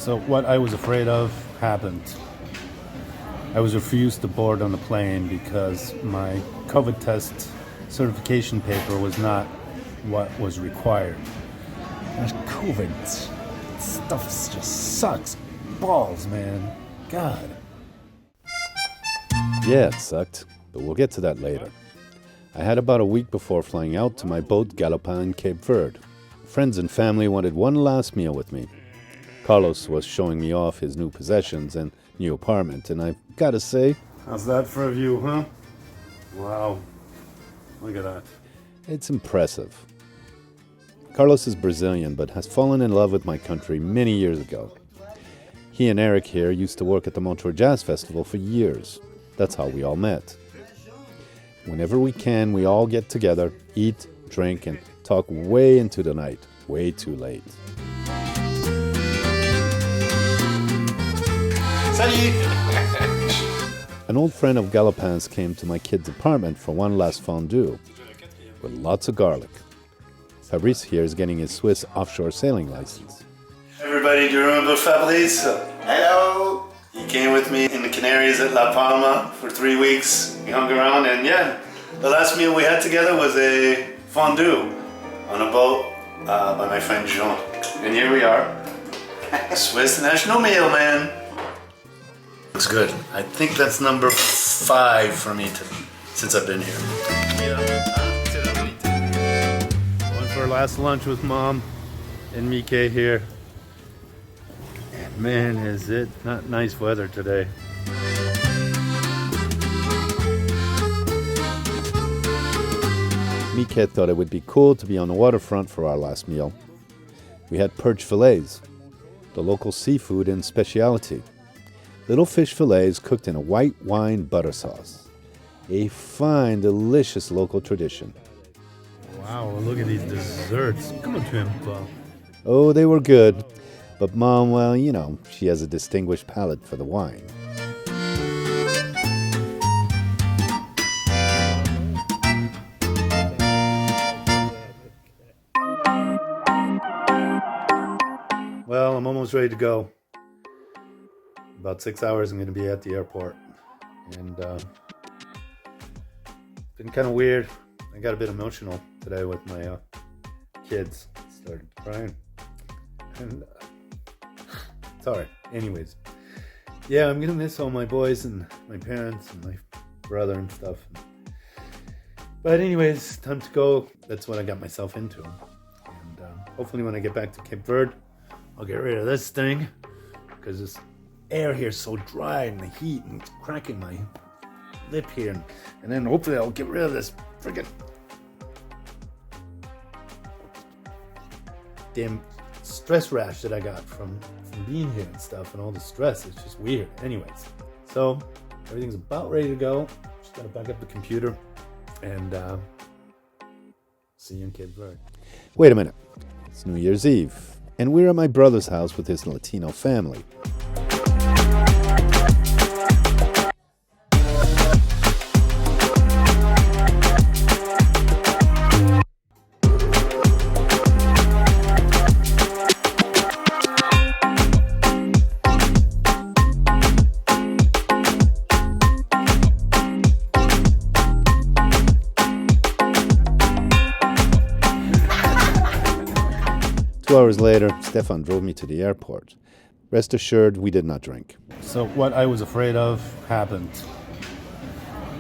So what I was afraid of happened. I was refused to board on the plane because my COVID test certification paper was not what was required. There's COVID. Stuff just sucks. Balls, man. God. Yeah, it sucked, but we'll get to that later. I had about a week before flying out to my boat Galopin in Cape Verde. Friends and family wanted one last meal with me. Carlos was showing me off his new possessions and new apartment, and I've got to say... How's that for a view, huh? Wow. Look at that. It's impressive. Carlos is Brazilian, but has fallen in love with my country many years ago. He and Eric here used to work at the Montreux Jazz Festival for years. That's how we all met. Whenever we can, we all get together, eat, drink, and talk way into the night, way too late. Salut! An old friend of Galopin's came to my kid's apartment for one last fondue, with lots of garlic. Fabrice here is getting his Swiss offshore sailing license. Everybody, do you remember Fabrice? Hello! He came with me in the Canaries at La Palma for 3 weeks. We hung around, and yeah, the last meal we had together was a fondue on a boat by my friend Jean. And here we are. Swiss national meal, man. Looks good. I think that's number 5 for me since I've been here. Went for our last lunch with Mom and Mike here. And man, is it not nice weather today. Mike thought it would be cool to be on the waterfront for our last meal. We had perch fillets, the local seafood and specialty. Little fish fillets cooked in a white wine butter sauce. A fine, delicious local tradition. Wow, look at these desserts. Come on, Trimpa. Oh, they were good. But Mom, well, you know, she has a distinguished palate for the wine. Well, I'm almost ready to go. About 6 hours, I'm going to be at the airport. And it's been kind of weird. I got a bit emotional today with my kids. Started crying. And sorry. Anyways. Yeah, I'm going to miss all my boys and my parents and my brother and stuff. But anyways, time to go. That's what I got myself into. And hopefully when I get back to Cape Verde, I'll get rid of this thing. Because this air here is so dry and the heat and it's cracking my lip here. And then hopefully I'll get rid of this friggin' damn stress rash that I got from being here and stuff, and all the stress. It's just weird. Anyways, so everything's about ready to go. Just gotta back up the computer and see you in Cape Verde. Wait a minute. It's New Year's Eve, and we're at my brother's house with his Latino family. 2 hours later, Stefan drove me to the airport. Rest assured, we did not drink. So what I was afraid of happened.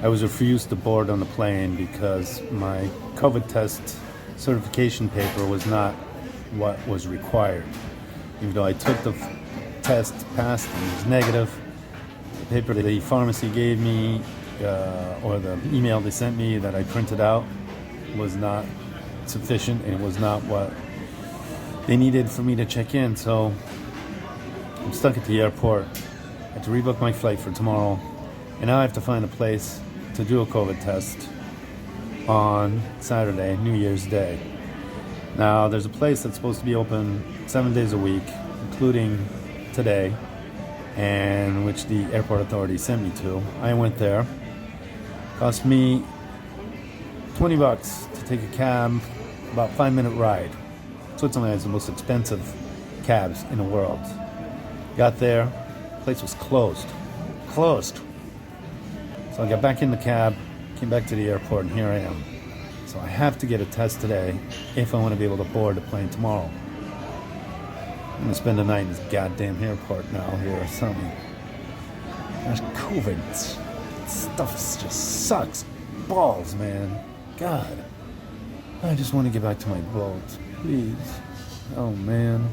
I was refused to board on the plane because my COVID test certification paper was not what was required. Even though I took the test, passed, and it was negative, the paper that the pharmacy gave me or the email they sent me that I printed out was not sufficient, and it was not what they needed for me to check in. So I'm stuck at the airport. I had to rebook my flight for tomorrow, and now I have to find a place to do a COVID test on Saturday, New Year's Day. Now, there's a place that's supposed to be open 7 days a week, including today, and which the airport authority sent me to. I went there. Cost me $20 to take a cab, about 5-minute ride. Switzerland is the most expensive cabs in the world. Got there, place was closed. Closed. So I got back in the cab, came back to the airport, and here I am. So I have to get a test today if I want to be able to board the plane tomorrow. I'm going to spend the night in this goddamn airport now here or something. There's COVID. Stuff just sucks balls, man. God. I just want to get back to my boat. Please. Oh, man.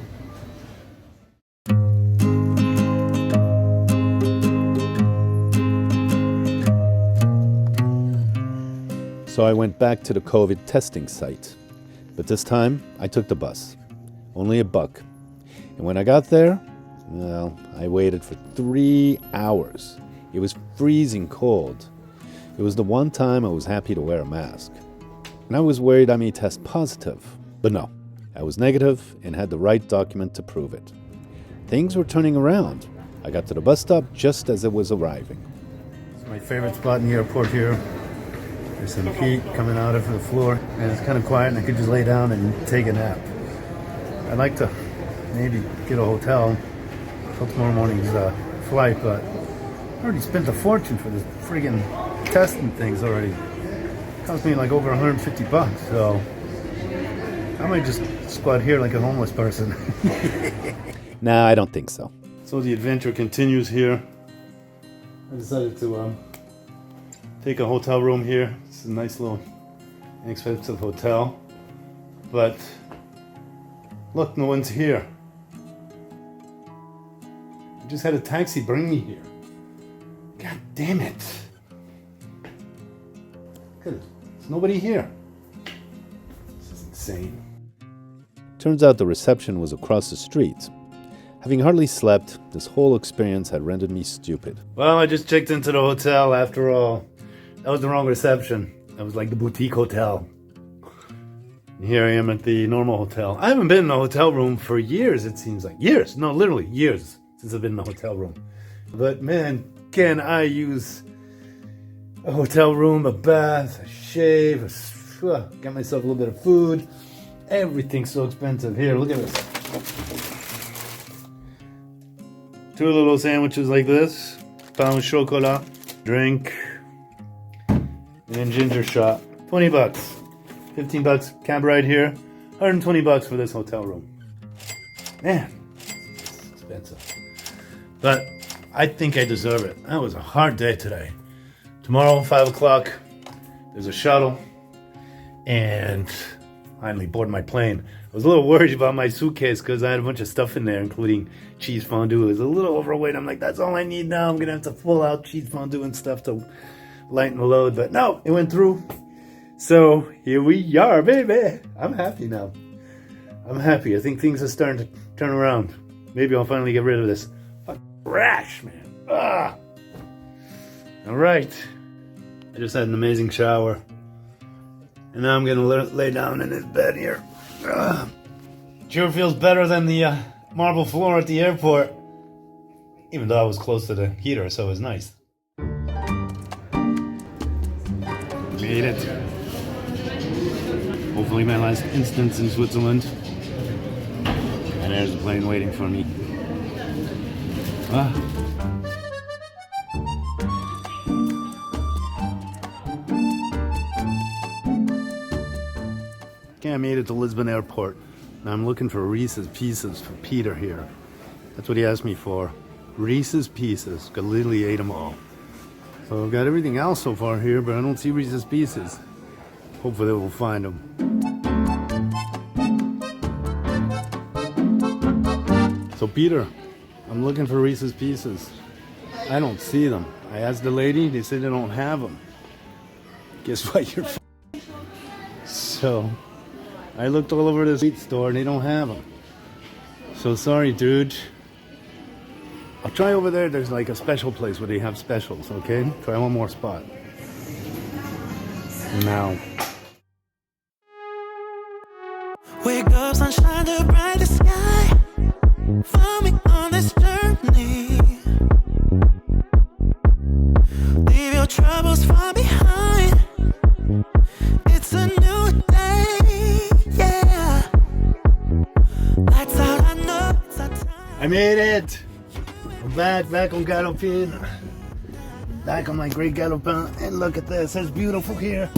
So I went back to the COVID testing site. But this time, I took the bus. Only $1. And when I got there, well, I waited for 3 hours. It was freezing cold. It was the one time I was happy to wear a mask. And I was worried I may test positive. But no, I was negative and had the right document to prove it. Things were turning around. I got to the bus stop just as it was arriving. It's my favorite spot in the airport here. There's some heat coming out of the floor, and it's kind of quiet, and I could just lay down and take a nap. I'd like to maybe get a hotel till tomorrow morning's flight, but I already spent a fortune for this friggin' testing things already. It cost me like over $150, so I might just squat here like a homeless person. Nah, I don't think so. So the adventure continues here. I decided to take a hotel room here. It's a nice little inexpensive hotel. But look, no one's here. I just had a taxi bring me here. God damn it. There's nobody here. This is insane. Turns out the reception was across the street. Having hardly slept, this whole experience had rendered me stupid. Well, I just checked into the hotel after all. That was the wrong reception. That was like the boutique hotel. And here I am at the normal hotel. I haven't been in a hotel room for years, it seems like. Years. No, literally years since I've been in a hotel room. But man, can I use a hotel room, a bath, a shave, got myself a little bit of food. Everything's so expensive. Here, look at this. 2 little sandwiches like this. Pain au chocolat. Drink. And then ginger shot. $20. $15 cab ride here. $120 for this hotel room. Man, it's expensive. But I think I deserve it. That was a hard day today. Tomorrow, 5 o'clock, there's a shuttle. And finally board my plane. I was a little worried about my suitcase because I had a bunch of stuff in there, including cheese fondue. It was a little overweight. I'm like, that's all I need now. I'm going to have to pull out cheese fondue and stuff to lighten the load. But no, it went through. So here we are, baby. I'm happy now. I'm happy. I think things are starting to turn around. Maybe I'll finally get rid of this rash, man. Ah. All right. I just had an amazing shower. And now I'm going to lay down in this bed here. Sure feels better than the marble floor at the airport. Even though I was close to the heater, so it was nice. Made it. Hopefully my last instance in Switzerland. And there's a plane waiting for me. Okay, I made it to Lisbon airport. Now I'm looking for Reese's Pieces for Peter here. That's what he asked me for. Reese's Pieces. I literally ate them all. So I've got everything else so far here, but I don't see Reese's Pieces. Hopefully we'll find them. So Peter, I'm looking for Reese's Pieces. I don't see them. I asked the lady, they said they don't have them. Guess what? You're So I looked all over the sweet store and they don't have them. So sorry, dude. I'll try over there. There's like a special place where they have specials, okay? Try one more spot. Now. Wake up, sunshine, the brightest sky. Follow me on this journey. Leave your troubles far behind. It's a new day, yeah. Lights out, I know it's our time. I made it! I'm back on Galopin. Back on my great Galopin. And look at this, it's beautiful here.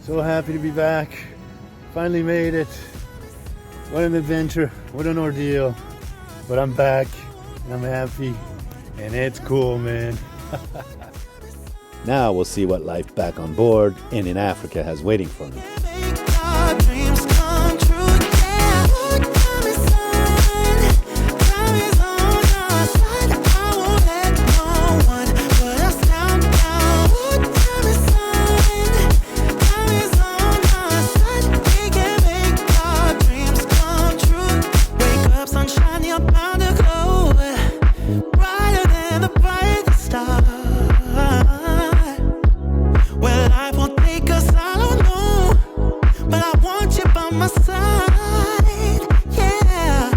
So happy to be back. Finally made it. What an adventure, what an ordeal. But I'm back, and I'm happy, and it's cool, man. Now we'll see what life back on board and in Africa has waiting for me. Make our dreams come true. Yeah, time is on our side. I won't let no one put us down. Time is on our side. We can make our dreams come true. Wake up, sunshine, you're bound to glow brighter than the brightest star. Where life will take us, I don't know, but I want you by my side, yeah.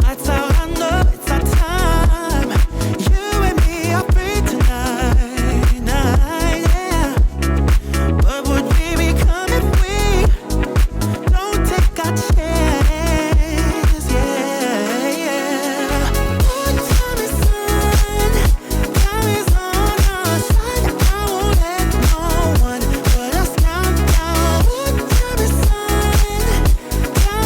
Lights out, I know it's our time. You and me are free tonight, yeah. What would we become if we don't take our chance, yeah. Time is on our side. I won't let no one put us down. Time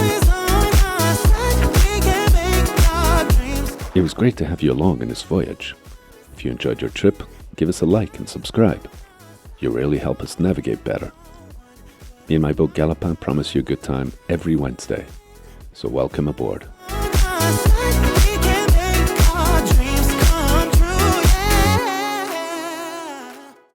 is on our side. We can make our dreams. It was great to have you along in this voyage. If you enjoyed your trip, give us a like and subscribe. You really help us navigate better. Me and my boat Galopin promise you a good time every Wednesday. So welcome aboard. On our side.